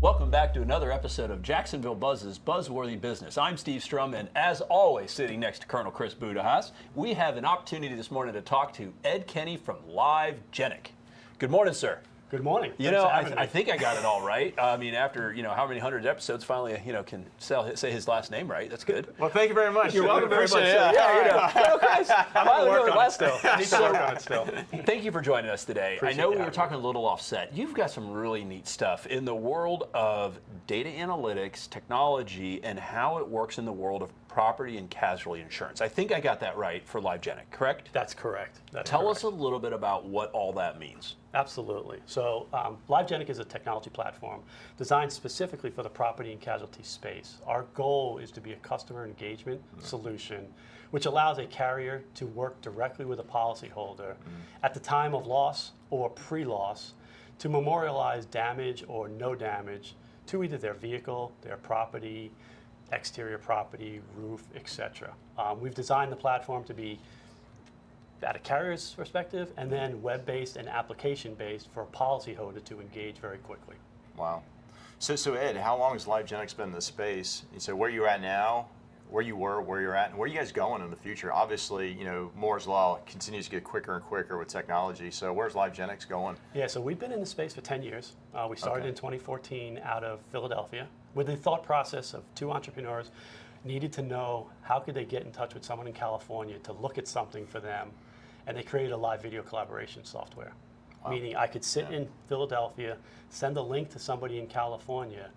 Welcome back to another episode of Jacksonville Buzz's Buzzworthy Business. I'm Steve Strum, and as always, sitting next to Colonel Chris Budihas, we have an opportunity this morning to talk to Ed Kenny from Livegenic. Good morning, sir. Good morning. You know, I think I got it all right. I mean, after, how many hundreds of episodes, finally, can say his last name right. That's good. Well, thank you very much. You're welcome very much. I'm going to work on it still. I need to work on it still. Thank you for joining us today. Appreciate I know you we were having talking a little offset. You've got some really neat stuff in the world of data analytics, technology, and how it works in the world of property and casualty insurance. I think I got that right for Livegenic, correct? That's correct. Tell us a little bit about what all that means. Absolutely. So Livegenic is a technology platform designed specifically for the property and casualty space. Our goal is to be a customer engagement solution which allows a carrier to work directly with a policyholder at the time of loss or pre-loss to memorialize damage or no damage to either their vehicle, their property, exterior property, roof, etc. We've designed the platform to be at a carrier's perspective, and then web-based and application-based for a policyholder to engage very quickly. Wow. So Ed, how long has Livegenic been in this space? And so where you're at now, where you were, where you're at, and where are you guys going in the future? Obviously, Moore's Law continues to get quicker and quicker with technology. So where's Livegenic going? Yeah, so we've been in the space for 10 years. We started in 2014 out of Philadelphia with the thought process of two entrepreneurs needed to know how could they get in touch with someone in California to look at something for them, and they created a live video collaboration software. Wow. Meaning I could sit in Philadelphia, send a link to somebody in California,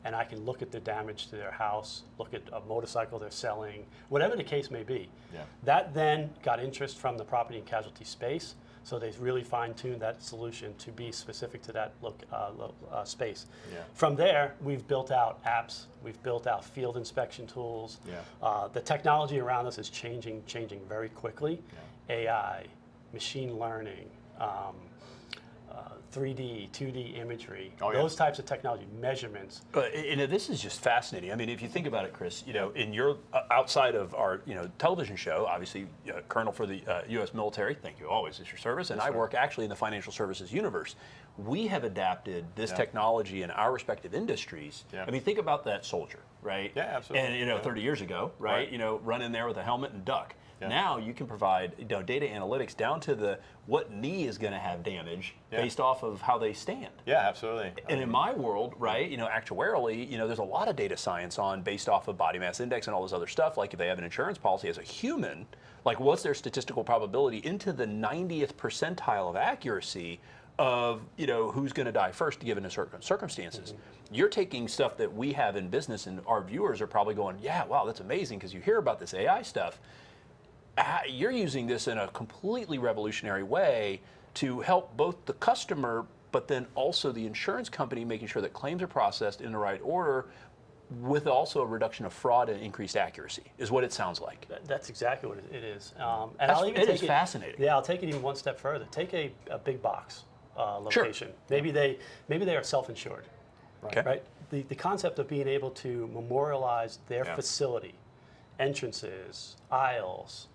and I can look at the damage to their house, look at a motorcycle they're selling, whatever the case may be. Yeah. That then got interest from the property and casualty space, so they really fine-tuned that solution to be specific to that space. Yeah. From there, we've built out apps, we've built out field inspection tools. Yeah. The technology around us is changing very quickly. Yeah. AI, machine learning, 3D, 2D imagery, those types of technology, measurements. This is just fascinating. I mean, if you think about it, Chris, in your outside of our television show, obviously, Colonel for the U.S. military. Thank you always. It's your service, and I work actually in the financial services universe. We have adapted this technology in our respective industries. Yeah. I mean, think about that soldier, right? Yeah, absolutely. And 30 years ago, right? Run in there with a helmet and duck. Yeah. Now you can provide data analytics down to what knee is going to have damage based off of how they stand. Yeah, absolutely. And in my world, right, actuarially, there's a lot of data science based off of body mass index and all this other stuff. Like if they have an insurance policy as a human, like what's their statistical probability into the 90th percentile of accuracy of who's going to die first given a certain circumstances. You're taking stuff that we have in business, and our viewers are probably going, yeah, wow, that's amazing, because you hear about this AI stuff. You're using this in a completely revolutionary way to help both the customer, but then also the insurance company, making sure that claims are processed in the right order, with also a reduction of fraud and increased accuracy, is what it sounds like. That's exactly what it is. It is fascinating. Yeah, I'll take it even one step further. Take a big box location. Sure. Maybe they are self-insured. Okay. Right. The concept of being able to memorialize their facility, entrances, aisles,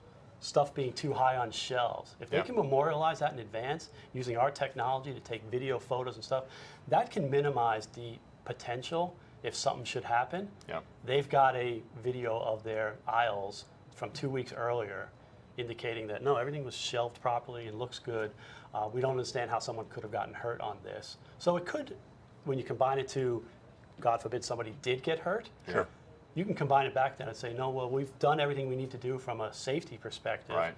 stuff being too high on shelves. If they can memorialize that in advance using our technology to take video, photos, and stuff, that can minimize the potential if something should happen. Yeah. They've got a video of their aisles from 2 weeks earlier indicating that, no, everything was shelved properly and looks good. We don't understand how someone could have gotten hurt on this. So it could, when you combine it to, God forbid, somebody did get hurt, sure. You can combine it back then and say, no, well, we've done everything we need to do from a safety perspective. Right.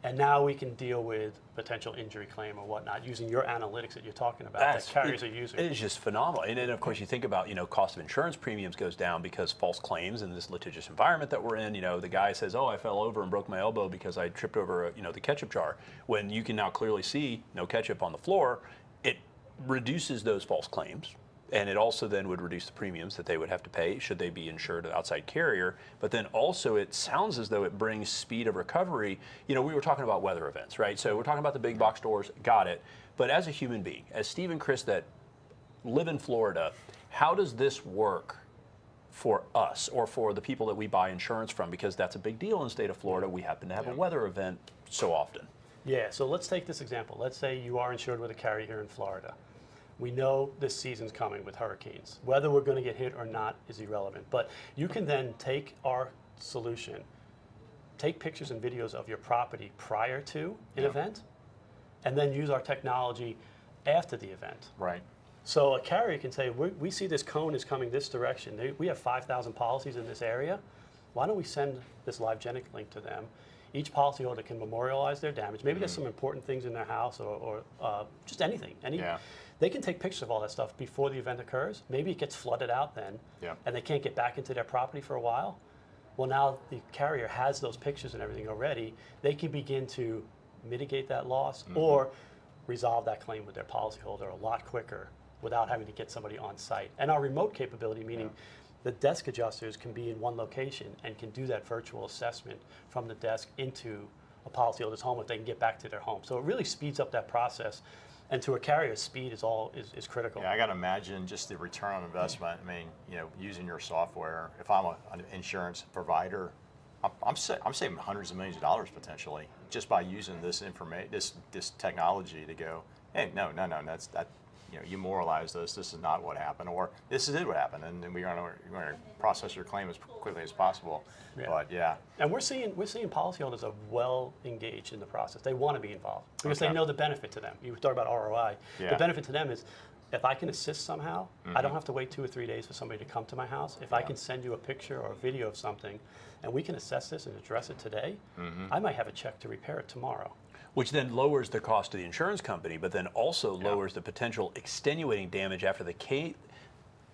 And now we can deal with potential injury claim or whatnot using your analytics that you're talking about that carriers are using. It is just phenomenal. And then, of course, you think about, cost of insurance premiums goes down because false claims in this litigious environment that we're in. The guy says, oh, I fell over and broke my elbow because I tripped over, the ketchup jar. When you can now clearly see no ketchup on the floor, it reduces those false claims. And it also then would reduce the premiums that they would have to pay should they be insured an outside carrier. But then also it sounds as though it brings speed of recovery. We were talking about weather events, right? So we're talking about the big box stores, got it. But as a human being, as Steve and Chris that live in Florida, how does this work for us or for the people that we buy insurance from? Because that's a big deal in the state of Florida. We happen to have a weather event so often. Yeah, so let's take this example. Let's say you are insured with a carrier here in Florida. We know this season's coming with hurricanes. Whether we're going to get hit or not is irrelevant. But you can then take our solution, take pictures and videos of your property prior to an event, and then use our technology after the event. Right. So a carrier can say, we see this cone is coming this direction. We have 5,000 policies in this area. Why don't we send this Livegenic link to them? Each policyholder can memorialize their damage. Maybe there's some important things in their house or just anything. They can take pictures of all that stuff before the event occurs. Maybe it gets flooded out then, and they can't get back into their property for a while. Well, now the carrier has those pictures and everything already. They can begin to mitigate that loss or resolve that claim with their policyholder a lot quicker without having to get somebody on site. And our remote capability, meaning the desk adjusters can be in one location and can do that virtual assessment from the desk into a policyholder's home if they can get back to their home. So it really speeds up that process. And to a carrier, speed is critical. Yeah, I got to imagine just the return on investment. I mean, using your software. If I'm an insurance provider, I'm saving hundreds of millions of dollars potentially just by using this this technology to go, hey, no, that's that. You moralize this. This is not what happened, or this is what happened, and we're going to process your claim as quickly as possible. But and we're seeing policyholders are well engaged in the process. They want to be involved because they know the benefit to them. You talk about ROI. The benefit to them is if I can assist somehow, I don't have to wait 2 or 3 days for somebody to come to my house. If I can send you a picture or a video of something, and we can assess this and address it today, I might have a check to repair it tomorrow. Which then lowers the cost to the insurance company, but then also lowers the potential extenuating damage after the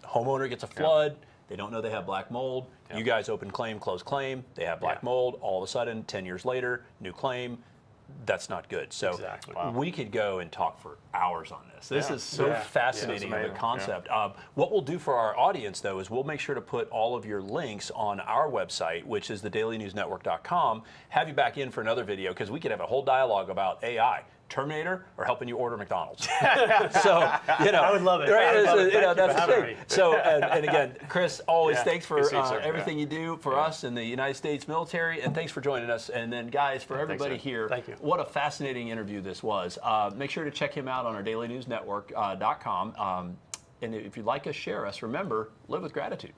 homeowner gets a flood. They don't know they have black mold. You guys open claim, close claim. They have black mold. All of a sudden, 10 years later, new claim. That's not good. So we could go and talk for hours on this. This is so fascinating of a concept. What we'll do for our audience, though, is we'll make sure to put all of your links on our website, which is thedailynewsnetwork.com. Have you back in for another video, because we could have a whole dialogue about AI. Terminator or helping you order McDonald's. So, I would love it. Right? That's the thing. So, and again, Chris, always thanks for everything you do for us in the United States military, and thanks for joining us. And then, guys, for everybody here, thank you. What a fascinating interview this was. Make sure to check him out on our dailynewsnetwork.com. And if you'd like us, share us. Remember, live with gratitude.